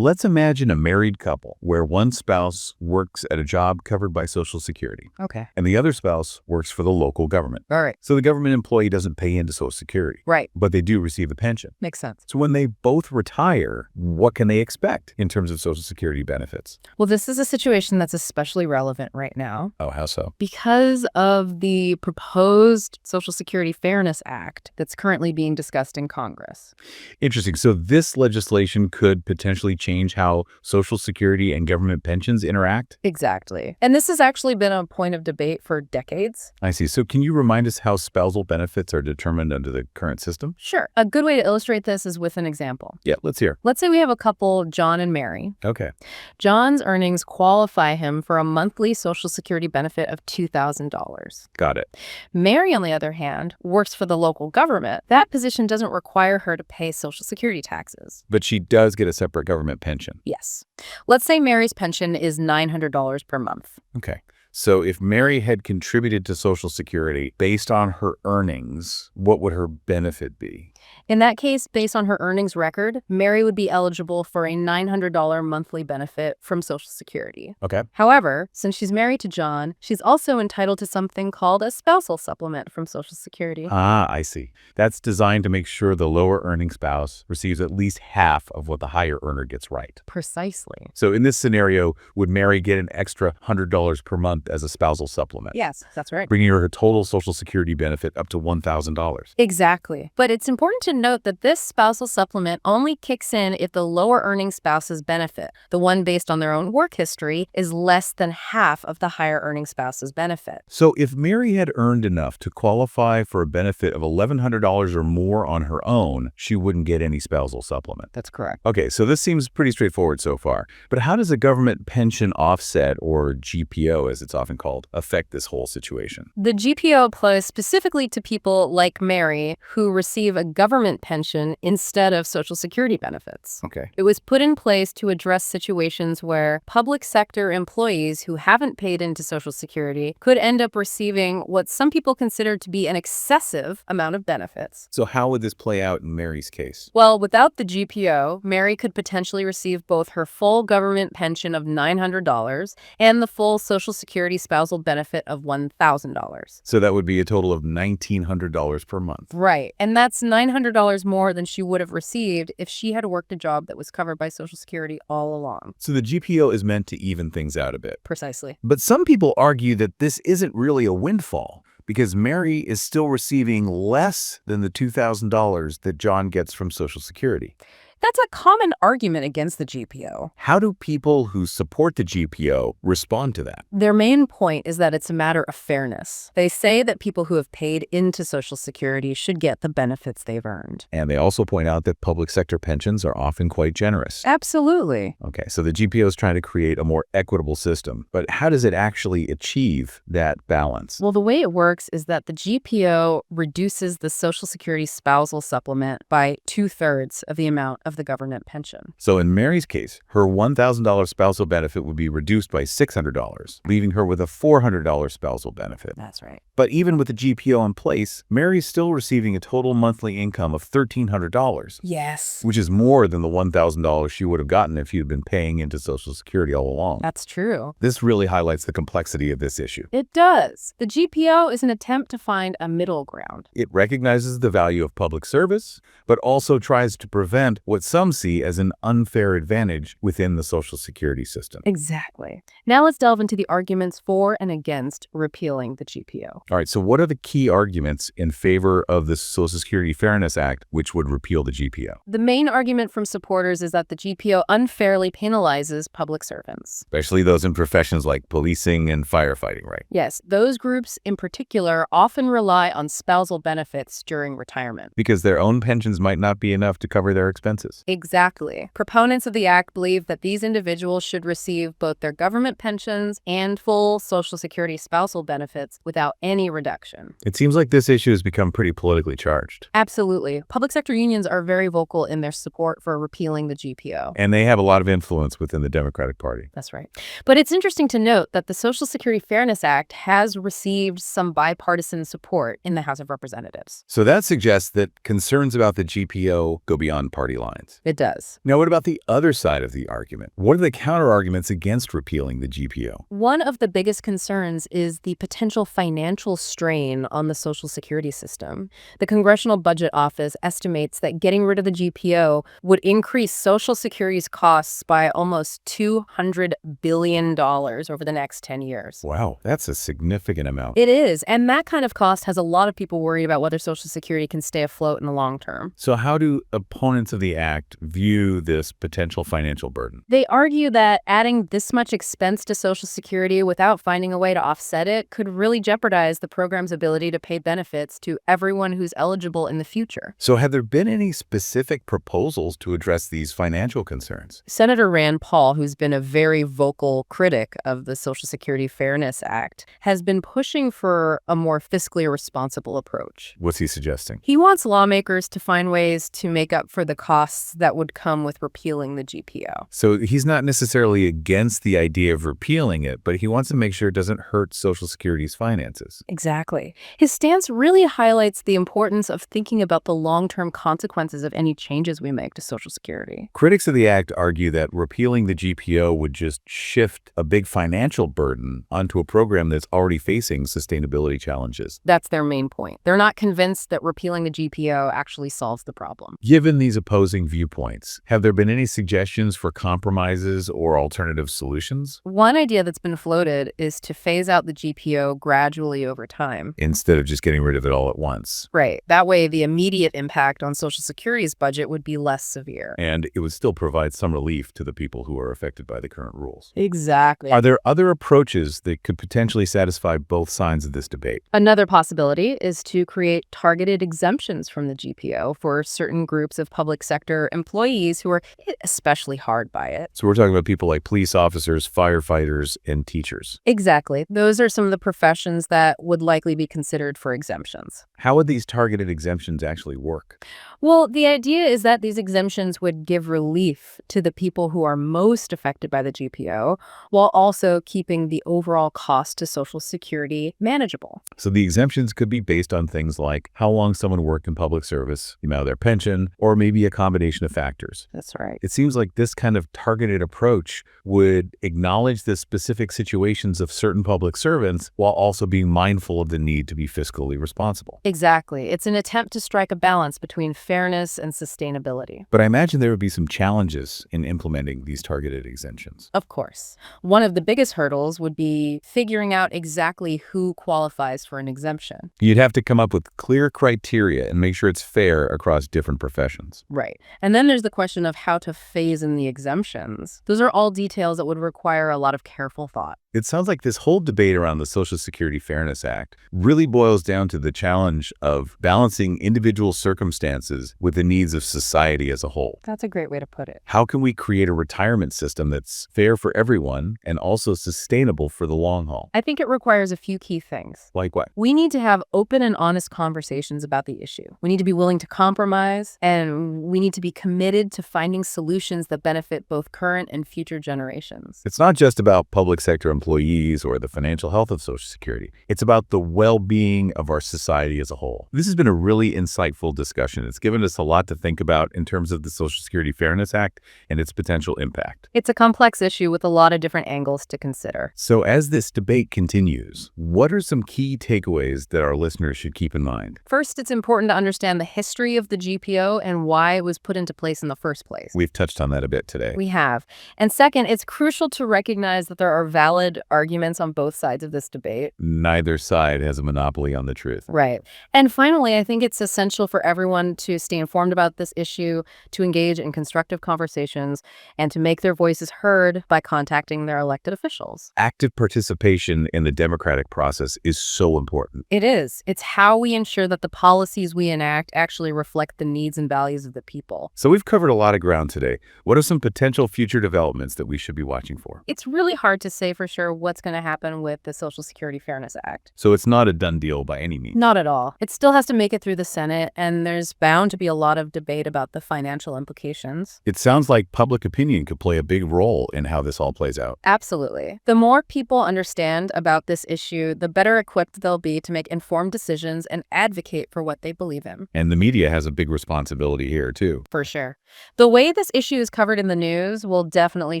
Let's imagine a married couple where one spouse works at a job covered by Social Security. Okay. And the other spouse works for the local government. All right. So the government employee doesn't pay into Social Security. Right. But they do receive a pension. Makes sense. So when they both retire, what can they expect in terms of Social Security benefits? Well, this is a situation that's especially relevant right now. Oh, how so? Because of the proposed Social Security Fairness Act that's currently being discussed in Congress. Interesting. So this legislation could potentially change how Social Security and government pensions interact? Exactly. And this has actually been a point of debate for decades. I see. So can you remind us how spousal benefits are determined under the current system? Sure. A good way to illustrate this is with an example. Yeah, let's hear. Let's say we have a couple, John and Mary. Okay. John's earnings qualify him for a monthly Social Security benefit of $2,000. Got it. Mary, on the other hand, works for the local government. That position doesn't require her to pay Social Security taxes. But she does get a separate government pension. Yes. Let's say Mary's pension is $900 per month. Okay. So if Mary had contributed to Social Security based on her earnings, what would her benefit be? In that case, based on her earnings record, Mary would be eligible for a $900 monthly benefit from Social Security. Okay. However, since she's married to John, she's also entitled to something called a spousal supplement from Social Security. Ah, I see. That's designed to make sure the lower earning spouse receives at least half of what the higher earner gets right. Precisely. So in this scenario, would Mary get an extra $100 per month as a spousal supplement? Yes, that's right. Bringing her total Social Security benefit up to $1,000. Exactly. But it's important to note that this spousal supplement only kicks in if the lower earning spouse's benefit, the one based on their own work history, is less than half of the higher earning spouse's benefit. So if Mary had earned enough to qualify for a benefit of $1,100 or more on her own, she wouldn't get any spousal supplement. That's correct. Okay, so this seems pretty straightforward so far. But how does a government pension offset, or GPO as it's often called, affect this whole situation? The GPO applies specifically to people like Mary who receive a government pension instead of Social Security benefits. Okay. It was put in place to address situations where public sector employees who haven't paid into Social Security could end up receiving what some people consider to be an excessive amount of benefits. So how would this play out in Mary's case? Well, without the GPO, Mary could potentially receive both her full government pension of $900 and the full Social Security spousal benefit of $1,000. So that would be a total of $1,900 per month. Right. And that's $900 more than she would have received if she had worked a job that was covered by Social Security all along. So the GPO is meant to even things out a bit. Precisely. But some people argue that this isn't really a windfall because Mary is still receiving less than the $2,000 that John gets from Social Security. That's a common argument against the GPO. How do people who support the GPO respond to that? Their main point is that it's a matter of fairness. They say that people who have paid into Social Security should get the benefits they've earned. And they also point out that public sector pensions are often quite generous. Absolutely. Okay, so the GPO is trying to create a more equitable system. But how does it actually achieve that balance? Well, the way it works is that the GPO reduces the Social Security spousal supplement by 2/3 of the amount of the government pension. So in Mary's case, her $1,000 spousal benefit would be reduced by $600, leaving her with a $400 spousal benefit. That's right. But even with the GPO in place, Mary's still receiving a total monthly income of $1,300. Yes. Which is more than the $1,000 she would have gotten if you'd been paying into Social Security all along. That's true. This really highlights the complexity of this issue. It does. The GPO is an attempt to find a middle ground. It recognizes the value of public service, but also tries to prevent what some see as an unfair advantage within the Social Security system. Exactly. Now let's delve into the arguments for and against repealing the GPO. All right, so what are the key arguments in favor of the Social Security Fairness Act, which would repeal the GPO? The main argument from supporters is that the GPO unfairly penalizes public servants. Especially those in professions like policing and firefighting, right? Yes, those groups in particular often rely on spousal benefits during retirement. Because their own pensions might not be enough to cover their expenses. Exactly. Proponents of the act believe that these individuals should receive both their government pensions and full Social Security spousal benefits without any reduction. It seems like this issue has become pretty politically charged. Absolutely. Public sector unions are very vocal in their support for repealing the GPO. And they have a lot of influence within the Democratic Party. That's right. But it's interesting to note that the Social Security Fairness Act has received some bipartisan support in the House of Representatives. So that suggests that concerns about the GPO go beyond party lines. headlines. It does. Now, what about the other side of the argument? What are the counter-arguments against repealing the GPO? One of the biggest concerns is the potential financial strain on the Social Security system. The Congressional Budget Office estimates that getting rid of the GPO would increase Social Security's costs by almost $200 billion over the next 10 years. Wow, that's a significant amount. It is, and that kind of cost has a lot of people worried about whether Social Security can stay afloat in the long term. So how do opponents of the act view this potential financial burden? They argue that adding this much expense to Social Security without finding a way to offset it could really jeopardize the program's ability to pay benefits to everyone who's eligible in the future. So have there been any specific proposals to address these financial concerns? Senator Rand Paul, who's been a very vocal critic of the Social Security Fairness Act, has been pushing for a more fiscally responsible approach. What's he suggesting? He wants lawmakers to find ways to make up for the costs that would come with repealing the GPO. So he's not necessarily against the idea of repealing it, but he wants to make sure it doesn't hurt Social Security's finances. Exactly. His stance really highlights the importance of thinking about the long-term consequences of any changes we make to Social Security. Critics of the act argue that repealing the GPO would just shift a big financial burden onto a program that's already facing sustainability challenges. That's their main point. They're not convinced that repealing the GPO actually solves the problem. Given these opposing viewpoints, have there been any suggestions for compromises or alternative solutions? One idea that's been floated is to phase out the GPO gradually over time. Instead of just getting rid of it all at once. Right. That way, the immediate impact on Social Security's budget would be less severe. And it would still provide some relief to the people who are affected by the current rules. Exactly. Are there other approaches that could potentially satisfy both sides of this debate? Another possibility is to create targeted exemptions from the GPO for certain groups of public sector employees who are hit especially hard by it. So we're talking about people like police officers, firefighters, and teachers. Exactly. Those are some of the professions that would likely be considered for exemptions. How would these targeted exemptions actually work? Well, the idea is that these exemptions would give relief to the people who are most affected by the GPO, while also keeping the overall cost to Social Security manageable. So the exemptions could be based on things like how long someone worked in public service, the amount of their pension, or maybe a combination of factors. That's right. It seems like this kind of targeted approach would acknowledge the specific situations of certain public servants while also being mindful of the need to be fiscally responsible. Exactly. It's an attempt to strike a balance between fairness and sustainability. But I imagine there would be some challenges in implementing these targeted exemptions. Of course. One of the biggest hurdles would be figuring out exactly who qualifies for an exemption. You'd have to come up with clear criteria and make sure it's fair across different professions. Right. And then there's the question of how to phase in the exemptions. Those are all details that would require a lot of careful thought. It sounds like this whole debate around the Social Security Fairness Act really boils down to the challenge of balancing individual circumstances with the needs of society as a whole. That's a great way to put it. How can we create a retirement system that's fair for everyone and also sustainable for the long haul? I think it requires a few key things. Like what? We need to have open and honest conversations about the issue. We need to be willing to compromise, and we need to be committed to finding solutions that benefit both current and future generations. It's not just about public sector employees or the financial health of Social Security. It's about the well-being of our society as a whole. This has been a really insightful discussion. It's given us a lot to think about in terms of the Social Security Fairness Act and its potential impact. It's a complex issue with a lot of different angles to consider. So as this debate continues, what are some key takeaways that our listeners should keep in mind? First, it's important to understand the history of the GPO and why it was put into place in the first place. We've touched on that a bit today. We have. And second, it's crucial to recognize that there are valid arguments on both sides of this debate. Neither side has a monopoly on the truth. Right. And finally, I think it's essential for everyone to stay informed about this issue, to engage in constructive conversations, and to make their voices heard by contacting their elected officials. Active participation in the democratic process is so important. It is. It's how we ensure that the policies we enact actually reflect the needs and values of the people. So we've covered a lot of ground today. What are some potential future developments that we should be watching for? It's really hard to say for sure sure what's going to happen with the Social Security Fairness Act. So it's not a done deal by any means. Not at all. It still has to make it through the Senate, and there's bound to be a lot of debate about the financial implications. It sounds like public opinion could play a big role in how this all plays out. Absolutely. The more people understand about this issue, the better equipped they'll be to make informed decisions and advocate for what they believe in. And the media has a big responsibility here, too. For sure. The way this issue is covered in the news will definitely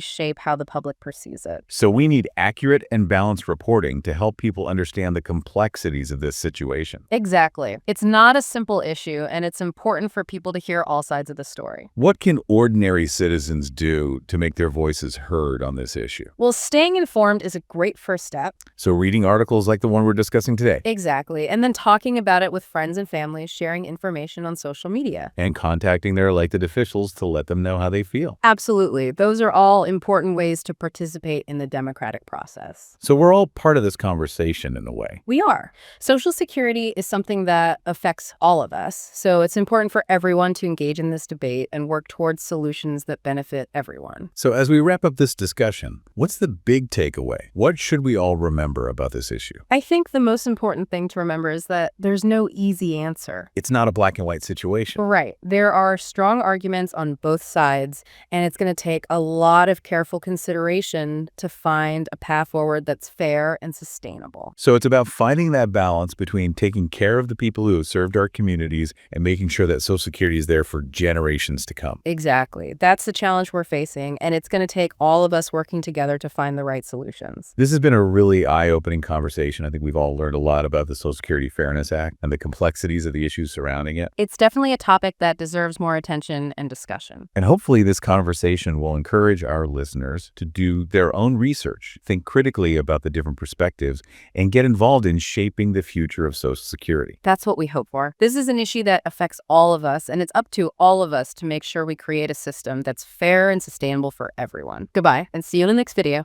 shape how the public perceives it. So we need accurate and balanced reporting to help people understand the complexities of this situation. Exactly. It's not a simple issue, and it's important for people to hear all sides of the story. What can ordinary citizens do to make their voices heard on this issue? Well, staying informed is a great first step. So reading articles like the one we're discussing today. Exactly. And then talking about it with friends and family, sharing information on social media. And contacting their elected officials to let them know how they feel. Absolutely. Those are all important ways to participate in the democratic process. So we're all part of this conversation in a way. We are. Social Security is something that affects all of us, so it's important for everyone to engage in this debate and work towards solutions that benefit everyone. So as we wrap up this discussion, what's the big takeaway? What should we all remember about this issue? I think the most important thing to remember is that there's no easy answer. It's not a black and white situation. Right. There are strong arguments on both sides, and it's going to take a lot of careful consideration to find a path forward that's fair and sustainable. So it's about finding that balance between taking care of the people who have served our communities and making sure that Social Security is there for generations to come. Exactly. That's the challenge we're facing, and it's going to take all of us working together to find the right solutions. This has been a really eye-opening conversation. I think we've all learned a lot about the Social Security Fairness Act and the complexities of the issues surrounding it. It's definitely a topic that deserves more attention and discussion. And hopefully this conversation will encourage our listeners to do their own research, think critically about the different perspectives, and get involved in shaping the future of Social Security. That's what we hope for. This is an issue that affects all of us, and it's up to all of us to make sure we create a system that's fair and sustainable for everyone. Goodbye, and see you in the next video.